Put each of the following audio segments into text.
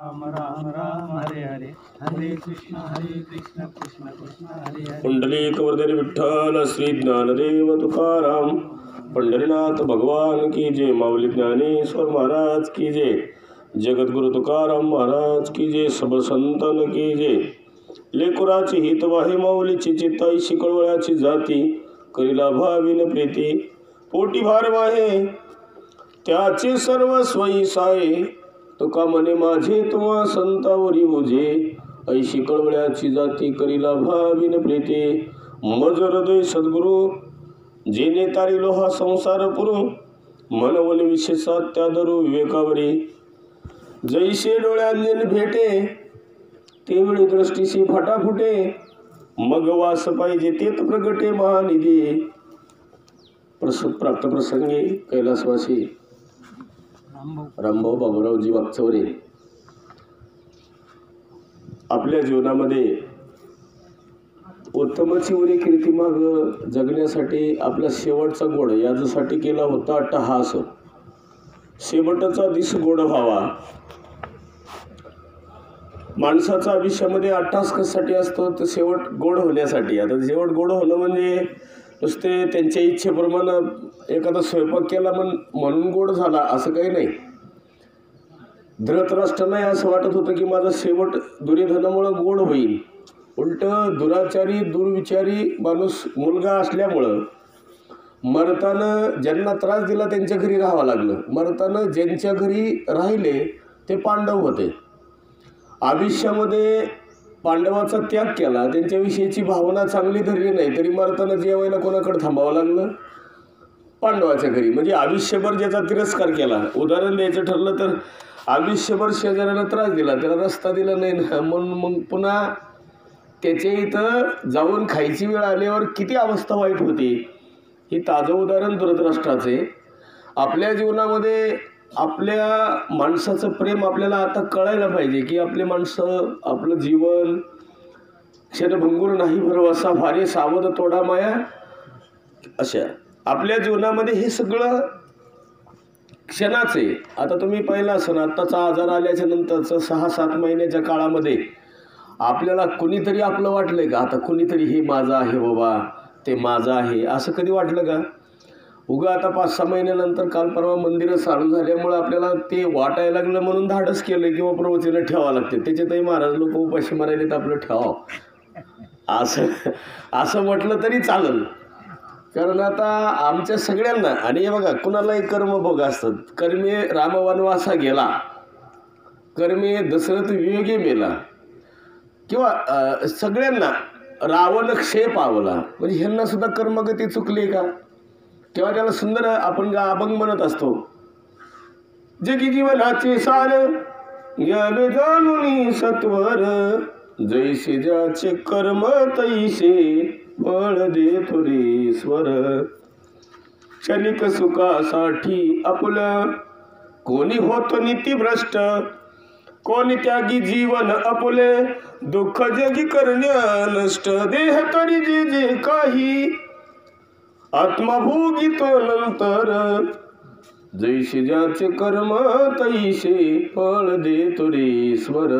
राम राम राम हरे हरे हरे कृष्ण कृष्ण कृष्ण हरे हरे. पुंडलिक वरदे विठ्ठल श्री ज्ञानदेव तुकाराम. पंढरीनाथ भगवान की जय. माऊली ज्ञानेश्वर महाराज की जय. जगद्गुरु तुकाराम महाराज की जय. सब संतन की जय. लेकुराची हित वाहे माऊलीची चित्ताई शिकळवळ्याची जाती करीला भाविन प्रीती पोटी भार वाहे त्याचे सर्व स्वयी साये तुका म्हणे माझे तुम्हा संतावरी ओझे ऐशी कळवळ्याची जाती करीला भाविन प्रीती मज हृदय सद्गुरु जेने तारिलो हा संसार पुरू मनवल विशेषात त्या दरू विवेकावरी जैसे डोळ्यांनी भेटे तेवढी दृष्टीशी फटाफुटे मग वास पाहिजे तेत प्रगटे महानिधी. प्राप्त प्रसंगी कैलासवासी रामभाऊ बाबूरावजी वागचौरे आपल्या जीवनामध्ये उत्तमाची उरी कीर्तिमाग जगण्यासाठी आपला शेवटचा गोड याच्यासाठी केला होता अट्टहास. शेवटचा दिस गोड व्हावा. माणसाच्या आयुष्यामध्ये अट्टहास कशासाठी असतो तर शेवट गोड होण्यासाठी. आता शेवट गोड होणं म्हणजे नुसते त्यांच्या इच्छेप्रमाणे एखादा स्वयंपाक केला म्हणून गोड झाला असं काही नाही. धृतराष्ट्राला असं वाटत होतं की माझा शेवट दुर्योधनामुळं गोड होईल. उलट दुराचारी दुर्विचारी माणूस मुलगा असल्यामुळं मरताना ज्यांना त्रास दिला त्यांच्या घरी राहावं लागलं. मरताना ज्यांच्या घरी राहिले ते पांडव होते. आयुष्यामध्ये पांडवाचा त्याग केला त्यांच्याविषयीची भावना चांगली धरली नाही तरी मरताना जेवायला कोणाकडे थांबावं लागलं पांडवाच्या घरी. म्हणजे आयुष्यभर ज्याचा तिरस्कार केला. उदाहरण द्यायचं ठरलं तर आयुष्यभर शेजाऱ्याला त्रास दिला त्याला रस्ता दिला नाही ना म्हणून मग पुन्हा त्याच्या इथं जाऊन खायची वेळ आल्यावर किती अवस्था वाईट होती. ही ताजं उदाहरण धृतराष्ट्राचे. आपल्या जीवनामध्ये आपल्या माणसाचं प्रेम आपल्याला आता कळायला पाहिजे की आपले माणसं आपलं जीवन क्षणभंगूर नाही भरवसा भारे सावध तोडा माया. अशा आपल्या जीवनामध्ये हे सगळं क्षणाचे. आता तुम्ही पाहिलं असेल आत्ताचा आजार आल्याच्या नंतरचं 6-7 महिन्याच्या काळामध्ये आपल्याला कुणीतरी आपलं वाटलंय का आता कुणीतरी हे माझं आहे बाबा ते माझं आहे असं कधी वाटलं का? उगा आता 5-6 महिन्यानंतर काल परवा मंदिरं चालू झाल्यामुळं आपल्याला ते वाटायला लागलं म्हणून धाडस केलं किंवा प्रवचनं ठेवावं लागते. त्याच्यातही महाराज लोक उपाशी मारायले तर आपलं ठेवावं असं म्हटलं तरी चालेल. कारण आता आमच्या सगळ्यांना आणि हे बघा कुणालाही कर्मभोग असतात. कर्मे राम वनवासा गेला कर्मे दशरथ वियोगी मेला किंवा सगळ्यांना रावण क्षय पावला. म्हणजे ह्यांना सुद्धा कर्मगती चुकली का? तेव्हा त्याला सुंदर आपण अभंग म्हणत असतो. जगी जीवनाचे सार घ्यावे जाणून सत्वर जैसे ज्याचे कर्म तैसे बळ देतो रे स्वर. क्षणिक सुखासाठी आपुलं कोणी होतो नीतिभ्रष्ट कोणी त्यागी जीवन आपुले दुःख जगी करण्या नष्ट. देह तरी जे जे काही आत्मभोगी तो नंतर जैसे ज्याचे कर्म तैसे फळ देतो रे स्वर.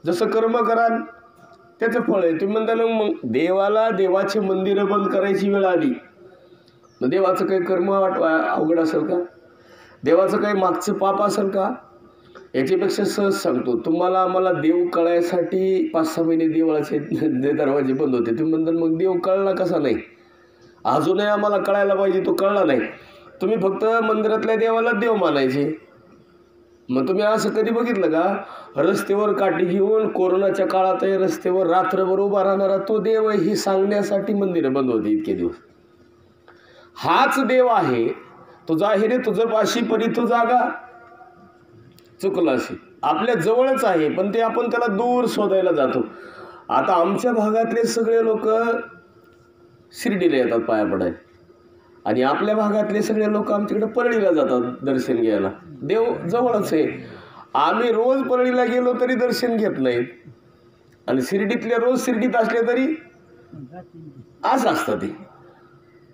जसं कर्म कराल त्याचं फळ आहे. तुम्ही म्हणता ना मग देवाला देवाचे मंदिर बंद करायची वेळ आली मग देवाचं काही कर्म अवघड असेल का? देवाचं काही मागचं पाप असेल का? याच्यापेक्षा सहज सांगतो तुम्हाला आम्हाला देव कळायसाठी 5-6 महिने देवळाचे दरवाजे बंद होते. तुम्ही म्हणता मग देव कळला कसा नाही? अजूनही आम्हाला कळायला पाहिजे तो कळला नाही. तुम्ही फक्त मंदिरातल्या देवाला देव मानायचे. मग तुम्ही असं कधी बघितलं का रस्त्यावर काठी घेऊन कोरोनाच्या काळातही रस्त्यावर रात्रभर उभा राहणारा तो देव आहे ही सांगण्यासाठी मंदिरं बंद होती इतके दिवस. हाच देव आहे तो जाहीर तुझं पाशी परी तू जागा चुकला अशी आपल्या जवळच आहे पण ते आपण त्याला दूर शोधायला जातो. आता आमच्या भागातले सगळे लोक शिर्डीला येतात पाया पडायला आणि आपल्या भागातले सगळे लोक आमच्याकडे परळीला जातात दर्शन घ्यायला. देव जवळच आहे. आम्ही रोज परळीला गेलो तरी दर्शन घेत नाहीत आणि शिर्डीतले रोज शिर्डीत असले तरी असं असतं. ते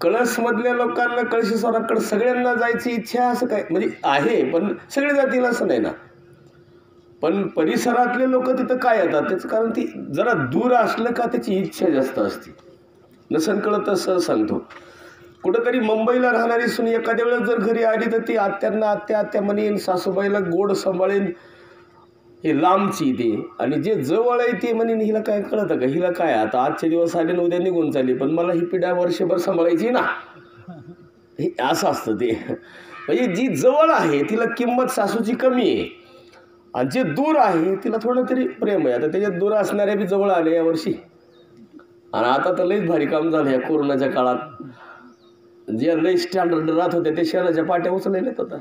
कळसमधल्या लोकांना कळशेश्वराकडे सगळ्यांना जायची इच्छा असं काय म्हणजे आहे पण सगळे जातील असं नाही ना. पण परिसरातले लोक तिथं काय येतात त्याचं कारण ती जरा दूर असलं का त्याची इच्छा जास्त असते. नसन कळत तसं सांगतो. कुठंतरी मुंबईला राहणारी सुनी एखाद्या वेळेस जर घरी आली तर ती आत्यांना आत्या आत्या म्हणेन, सासूबाईला गोड सांभाळेन, हे लांबची ते. आणि जे जवळ आहे ते म्हणेन हिला काय कळतं का, हिला काय आता आजचे दिवस आले ना उद्या निघून चालली, पण मला ही पिढ्या वर्षभर सांभाळायची ना, हे असं असतं ते. म्हणजे जी जवळ आहे तिला किंमत सासूची कमी आहे आणि जे दूर आहे तिला थोडं तरी प्रेम आहे. आता त्याच्यात दूर असणारे बी जवळ आले यावर्षी. आणि आता तर लईच भारी काम झालं या कोरोनाच्या काळात. जे लई स्टँडर्ड राहत होते ते शहराच्या पाट्या उचललेत आता.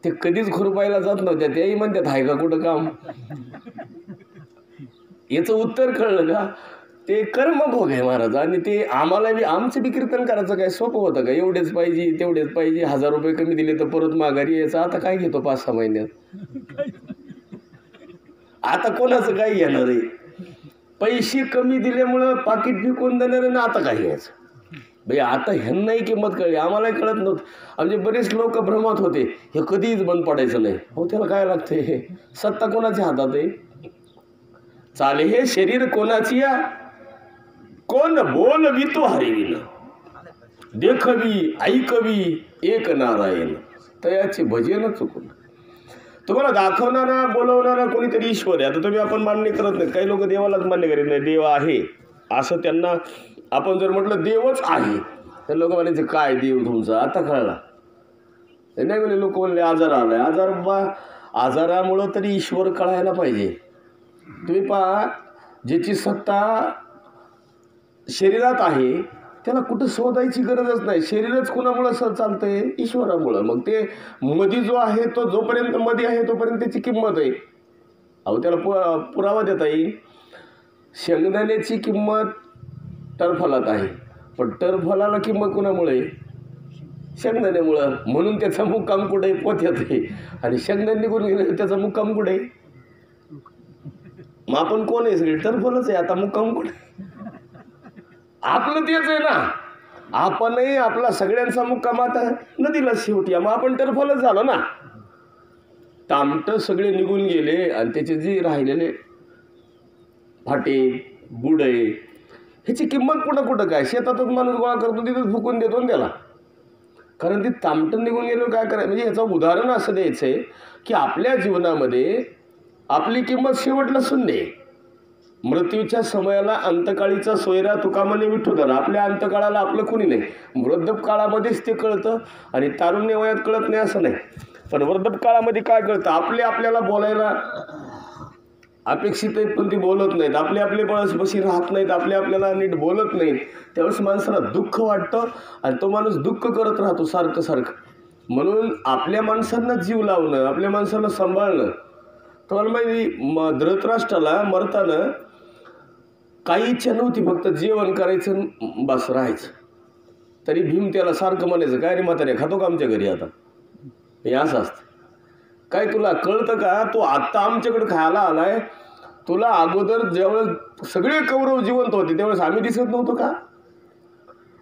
ते कधीच खुरपायला जात नव्हत्या, तेही म्हणतात हाय का कुठं काम. याचं उत्तर कळलं का, ते कर्मभोग आहे महाराज. आणि ते आम्हाला बी आमचं बी कीर्तन करायचं काय सोपं होतं का, एवढेच पाहिजे तेवढेच पाहिजे, 1000 रुपये कमी दिले तर परत माघारी यायचं. आता काय घेतो 5-6 महिन्यात, आता कोणाचं काय घेणार आहे. पैसे कमी दिल्यामुळं पाकिट फेकून देणार आहे ना, आता काय घ्यायचं भाई. आता ह्यांनाही किंमत कळली, आम्हालाही कळत नव्हतं. म्हणजे बरेच लोक भ्रमात होते हे कधीच बंद पडायचं नाही. हो त्याला काय लागते, सत्ता कोणाच्या हातात आहे. चाले हे शरीर कोणाची या, कोण बोलवी तो हरिविन, देखवी ऐकवी एक नारायण, तयाचे भजन चुकून. तुम्हाला दाखवणारा बोलवणारा कोणीतरी ईश्वर आहे. आता तुम्ही आपण मान्य करत नाही, काही लोक देवालाच मान्य करीत नाही, देव आहे असं त्यांना. आपण जर म्हटलं देवच आहे तर लोक म्हणायचे काय देव तुमचा, आता कळला नाही. म्हणजे लोक म्हणले आजार आलाय, आजार बा आजारामुळं तरी ईश्वर कळायला पाहिजे. तुम्ही पहा, ज्याची सत्ता शरीरात आहे त्याला कुठं शोधायची गरजच नाही. शरीरच कुणामुळं चालतंय, ईश्वरामुळं. मग ते मधी जो आहे तो जोपर्यंत मध्ये आहे तोपर्यंत त्याची किंमत आहे. अहो त्याला पुरावा देता येईल. शेंगदाण्याची किंमत टरफलात आहे, पण टरफलाला किंमत कुणामुळे, शेंगदाण्यामुळं. म्हणून त्याचा मुक्काम कुठे, पोथ्यात आहे. आणि शेंगदाणे निघून गेले त्याचा मुक्काम कुठे. मग आपण कोण आहे, सगळे टरफलच आहे. आता मुक्काम कुठे, आपलं तेच आहे ना. आपणही आपला सगळ्यांचा मुक्काम आता नदीला शेवटी, मग आपण टरफलच झालो ना. तामट सगळे निघून गेले आणि त्याचे जे राहिलेले फाटे बुडे ह्याची किंमत कुठं कुठं काय. शेतातच माणूस गोळा करतो तिथेच फुकून देतो ना त्याला, कारण ती तामट निघून गेलो काय करायचं. म्हणजे याचं उदाहरण असं द्यायचं आहे की आपल्या जीवनामध्ये आपली किंमत शेवटला शून्य. मृत्यूच्या समयाला अंतकाळीचा सोयरा तुका म्हणे विठ्ठल. आपल्या अंतकाळाला आपलं कुणी नाही. वृद्धकाळामध्येच ते कळतं आणि तारुण्य वयात कळत नाही असं नाही. पण वृद्धकाळामध्ये काय कळतं, आपल्याला बोलायला अपेक्षित आहेत पण ती बोलत नाहीत. आपले बशी राहत नाहीत, आपल्याला नीट बोलत नाहीत. त्यावेळेस माणसाला दुःख वाटतं आणि तो माणूस दुःख करत राहतो सारखं. म्हणून आपल्या माणसांना जीव लावणं, आपल्या माणसाला सांभाळणं. तुम्हाला माहिती, धृतराष्ट्राला मरताना काही इच्छा नव्हती, फक्त जेवण करायचं बस राहायचं. तरी भीम त्याला सारखं म्हणायचं, काय रे म्हातारे खातो का आमच्या घरी आता. हे असं असतं. काय तुला कळतं का, तो आत्ता आमच्याकडे खायला आलाय, तुला अगोदर ज्यावेळेस सगळे कौरव जिवंत होते त्यावेळेस आम्ही दिसत नव्हतो का.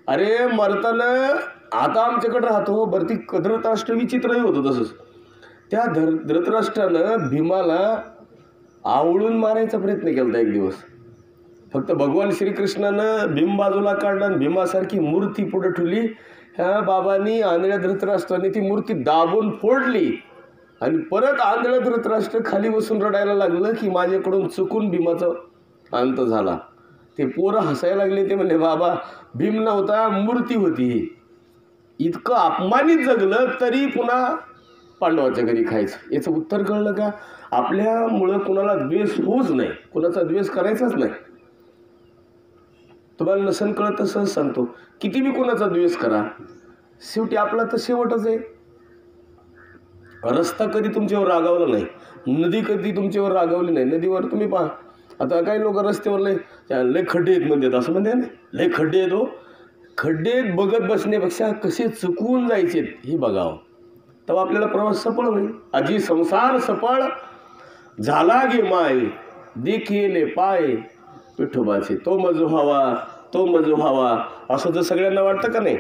अरे मरताना आता आमच्याकडे राहतो. बरं ती धृतराष्ट्र विचित्रही होतं तसंच. त्या धृतराष्ट्रानं भीमाला आवळून मारायचा प्रयत्न केला होता एक दिवस. फक्त भगवान श्रीकृष्णानं भीम बाजूला काढला आणि भीमासारखी मूर्ती पुढे ठेवली. ह्या बाबांनी आंधळ्या धृतराष्ट्राने ती मूर्ती दाबून फोडली आणि परत आंधळ्या धृतराष्ट्र खाली बसून रडायला लागलं की माझ्याकडून चुकून भीमाचा अंत झाला. ते पोरं हसायला लागले. ते म्हणले बाबा भीम नव्हता, मूर्ती होती. इतकं अपमानित जगलं तरी पुन्हा पांडवाच्या घरी खायचं. याचं उत्तर कळलं का, आपल्यामुळं कुणाला द्वेष होऊच नाही, कुणाचा द्वेष करायचाच नाही. तुम्हाला नसन कळत तसं सांगतो, किती बी कोणाचा द्वेष करा, शेवटी आपला तर शेवटच आहे. रस्ता कधी तुमच्यावर रागावला नाही, नदी कधी तुमच्यावर रागावली नाही. नदीवर तुम्ही पहा, आता काही लोक रस्त्यावर लय खड्डे आहेत म्हणतात, असं म्हणते ना, लय खड्डे आहेत. हो खड्डेत बघत बसण्यापेक्षा कसे चुकवून जायचे हे बघावं, तेव्हा आपल्याला प्रवास सफळ होईल. आजी संसार सफळ झाला गे माय, देखिले पाय विठोबाचे, तो मजू हवा असं जर सगळ्यांना वाटतं का नाही,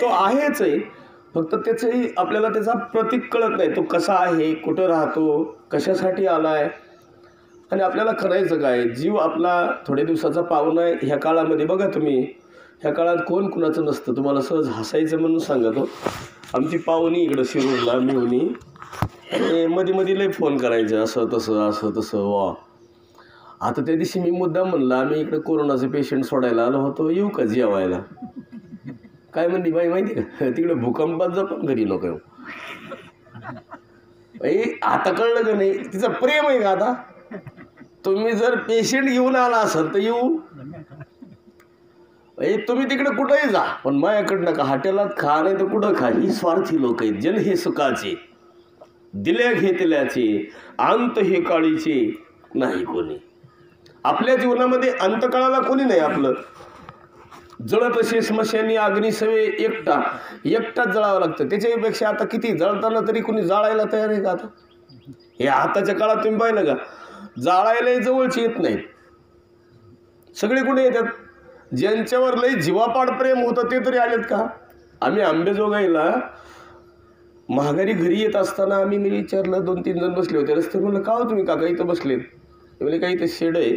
तो आहेच आहे. फक्त त्याचंही आपल्याला त्याचा प्रतीक कळत नाही, तो कसा आहे, कुठं राहतो, कशासाठी आला आहे आणि आपल्याला करायचं काय. जीव आपला थोड्या दिवसाचा पाहुणा आहे. ह्या काळामध्ये बघा तुम्ही, ह्या काळात कोण कुणाचं नसतं. तुम्हाला सहज हसायचं म्हणून सांगतो, आमची पाहुणी इकडं शिरूरला मिळूनी मध्ये मध्ये लय फोन करायचे, असं तसं वा. आता त्या दिवशी मी मुद्दा म्हणला, आम्ही इकडे कोरोनाचे पेशंट सोडायला आलो होतो, येऊ का जेवायला. काय म्हणली बाई माहिती का, तिकडे भूकंपात जा पण घरी नको येऊ. आता कळलं का नाही, तिचं प्रेम आहे का. आता तुम्ही जर पेशंट घेऊन आला असाल तर येऊ, तुम्ही तिकडे कुठंही जा पण माझ्याकडं नका. हॉटेलात खा नाही तर कुठं खा. ही स्वार्थी लोक आहेत. जन हे सुखाचे, दिल्या घेतल्याचे, अंत हे काळीचे नाही कोणी. आपल्या जीवनामध्ये अंतकाळाला कोणी नाही. आपलं जळत असे स्मशानी अग्निसवे एकटाच जळावं लागतं. त्याच्यापेक्षा आता किती जळताना तरी कोणी जाळायला तयार आहे का. आता हे आताच्या काळात तुम्ही पाहिलं का, जाळायला जवळची येत नाहीत. सगळे कुठे येतात, ज्यांच्यावर लई जीवापाड प्रेम होतं ते तरी आलेत का. आम्ही आंबेजोगाईला महागारी घरी येत असताना आम्ही मी विचारलं, 2-3 जण बसले होते रस्त्यावर. म्हणलं का हो तुम्ही काका इथं बसलेत. ते म्हणजे काही इथं शेड आहे,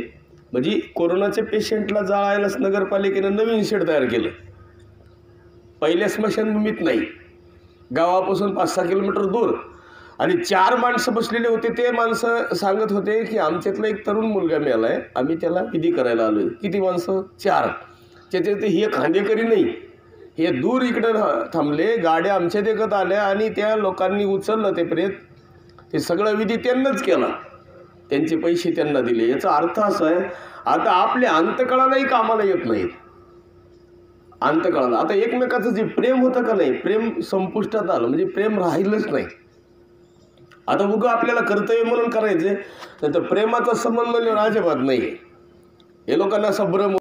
म्हणजे कोरोनाच्या पेशंटला जाळायलाच नगरपालिकेनं नवीन शेड तयार केलं. पहिल्या स्मशानभूमीत नाही, गावापासून 5-6 किलोमीटर दूर. आणि 4 माणसं बसलेले होते. ते माणसं सांगत होते की आमच्यातला एक तरुण मुलगा मिळाला आहे, आम्ही त्याला विधी करायला आलो आहे. किती माणसं, 4. त्याच्यात हे खांदेकरी नाही, हे दूर इकडं थांबले. गाड्या आमच्या देखत आल्या आणि त्या लोकांनी उचललं ते प्रेत. ते सगळं विधी त्यांनाच केला, त्यांचे पैसे त्यांना दिले. याचा अर्थ असा आहे, आता आपल्या अंतकाळालाही कामाला येत नाहीत. अंतकाळाला आता एकमेकाचं जे प्रेम होतं का नाही, प्रेम संपुष्टात आलं, म्हणजे प्रेम राहिलंच नाही. आता उगा आपल्याला कर्तव्य म्हणून करायचे, तर प्रेमाचा संबंध अजिबात नाही. हे लोकांना असा भ्रम